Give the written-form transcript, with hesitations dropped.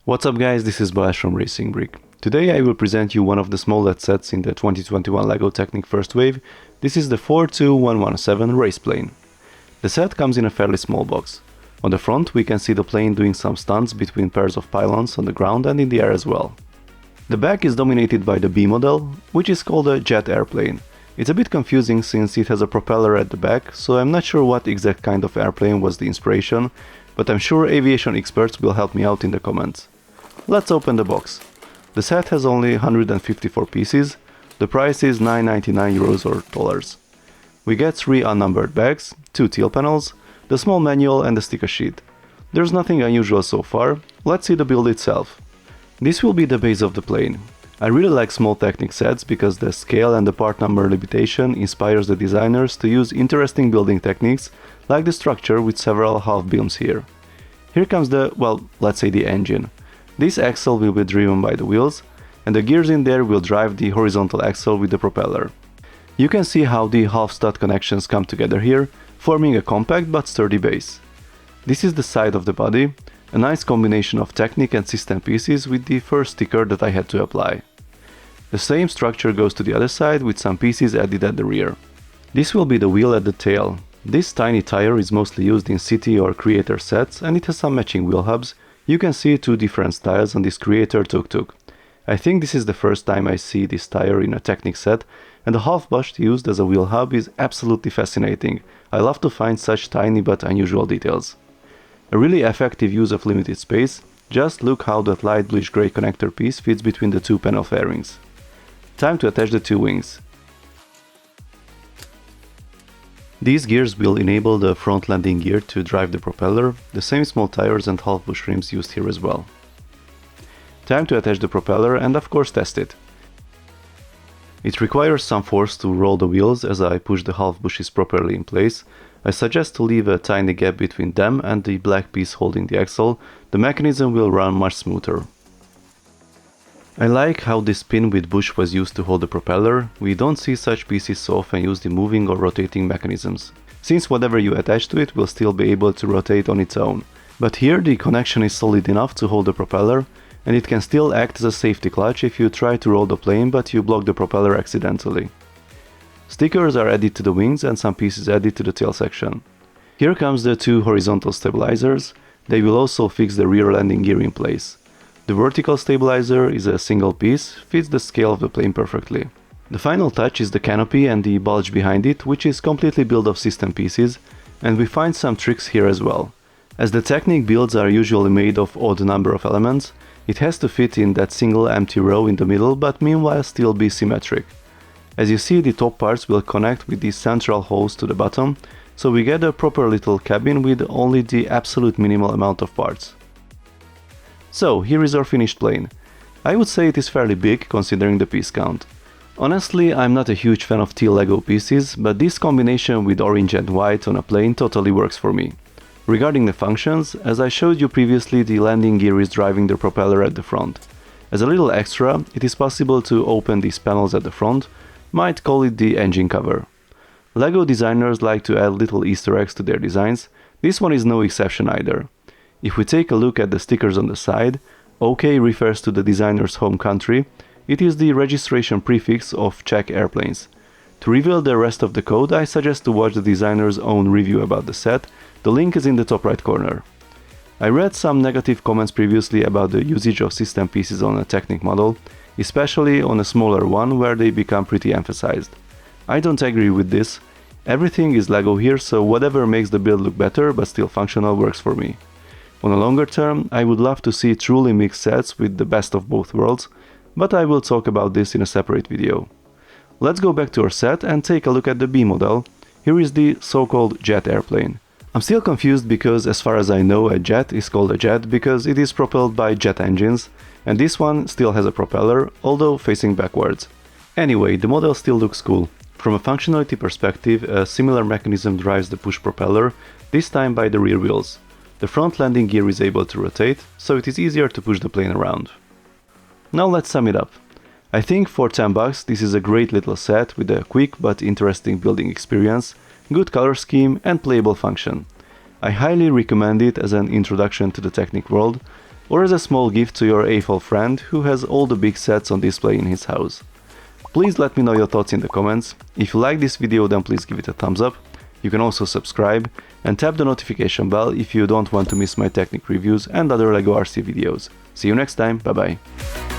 What's up guys, this is Balázs from Racing Brick. Today I will present you one of the smallest sets in the 2021 LEGO Technic first wave. This is the 42117 race plane. The set comes in a fairly small box. On the front we can see the plane doing some stunts between pairs of pylons on the ground and in the air as well. The back is dominated by the B model, which is called a jet airplane. It's a bit confusing since it has a propeller at the back, so I'm not sure what exact kind of airplane was the inspiration, but I'm sure aviation experts will help me out in the comments. Let's open the box. The set has only 154 pieces. The price is €9.99 or dollars. We get 3 unnumbered bags, 2 teal panels, the small manual and the sticker sheet. There's nothing unusual so far. Let's see the build itself. This will be the base of the plane. I really like small Technic sets because the scale and the part number limitation inspires the designers to use interesting building techniques like the structure with several half beams here. Here comes the, let's say the engine. This axle will be driven by the wheels, and the gears in there will drive the horizontal axle with the propeller. You can see how the half stud connections come together here, forming a compact but sturdy base. This is the side of the body, a nice combination of Technic and system pieces with the first sticker that I had to apply. The same structure goes to the other side with some pieces added at the rear. This will be the wheel at the tail. This tiny tire is mostly used in city or creator sets and it has some matching wheel hubs. You can see 2 different styles on this creator tuk-tuk. I think this is the first time I see this tire in a Technic set, and the half bust used as a wheel hub is absolutely fascinating. I love to find such tiny but unusual details. A really effective use of limited space. Just look how that light bluish grey connector piece fits between the 2 panel fairings. Time to attach the 2 wings. These gears will enable the front landing gear to drive the propeller, the same small tires and half bush rims used here as well. Time to attach the propeller and of course test it. It requires some force to roll the wheels as I push the half bushes properly in place. I suggest to leave a tiny gap between them and the black piece holding the axle. The mechanism will run much smoother. I like how this pin with bush was used to hold the propeller. We don't see such pieces so often used in moving or rotating mechanisms, since whatever you attach to it will still be able to rotate on its own. But here the connection is solid enough to hold the propeller, and it can still act as a safety clutch if you try to roll the plane but you block the propeller accidentally. Stickers are added to the wings and some pieces added to the tail section. Here comes the 2 horizontal stabilizers. They will also fix the rear landing gear in place. The vertical stabilizer is a single piece, fits the scale of the plane perfectly. The final touch is the canopy and the bulge behind it, which is completely built of system pieces, and we find some tricks here as well. As the Technic builds are usually made of odd number of elements, it has to fit in that single empty row in the middle but meanwhile still be symmetric. As you see, the top parts will connect with the central holes to the bottom, so we get a proper little cabin with only the absolute minimal amount of parts. So, here is our finished plane. I would say it is fairly big considering the piece count. Honestly, I'm not a huge fan of teal LEGO pieces, but this combination with orange and white on a plane totally works for me. Regarding the functions, as I showed you previously, the landing gear is driving the propeller at the front. As a little extra, it is possible to open these panels at the front, might call it the engine cover. LEGO designers like to add little Easter eggs to their designs. This one is no exception either. If we take a look at the stickers on the side, OK refers to the designer's home country. It is the registration prefix of Czech airplanes. To reveal the rest of the code, I suggest to watch the designer's own review about the set. The link is in the top right corner. I read some negative comments previously about the usage of system pieces on a Technic model, especially on a smaller one where they become pretty emphasized. I don't agree with this. Everything is LEGO here, so whatever makes the build look better but still functional works for me. On a longer term, I would love to see truly mixed sets with the best of both worlds, but I will talk about this in a separate video. Let's go back to our set and take a look at the B model. Here is the so-called jet airplane. I'm still confused because as far as I know a jet is called a jet because it is propelled by jet engines, and this one still has a propeller, although facing backwards. Anyway, the model still looks cool. From a functionality perspective, a similar mechanism drives the push propeller, this time by the rear wheels. The front landing gear is able to rotate, so it is easier to push the plane around. Now let's sum it up. I think for $10 this is a great little set with a quick but interesting building experience, good color scheme and playable function. I highly recommend it as an introduction to the Technic world. or as a small gift to your AFOL friend who has all the big sets on display in his house. Please let me know your thoughts in the comments. If you like this video, then please give it a thumbs up. You can also subscribe and tap the notification bell if you don't want to miss my Technic reviews and other LEGO RC videos. See you next time, bye bye!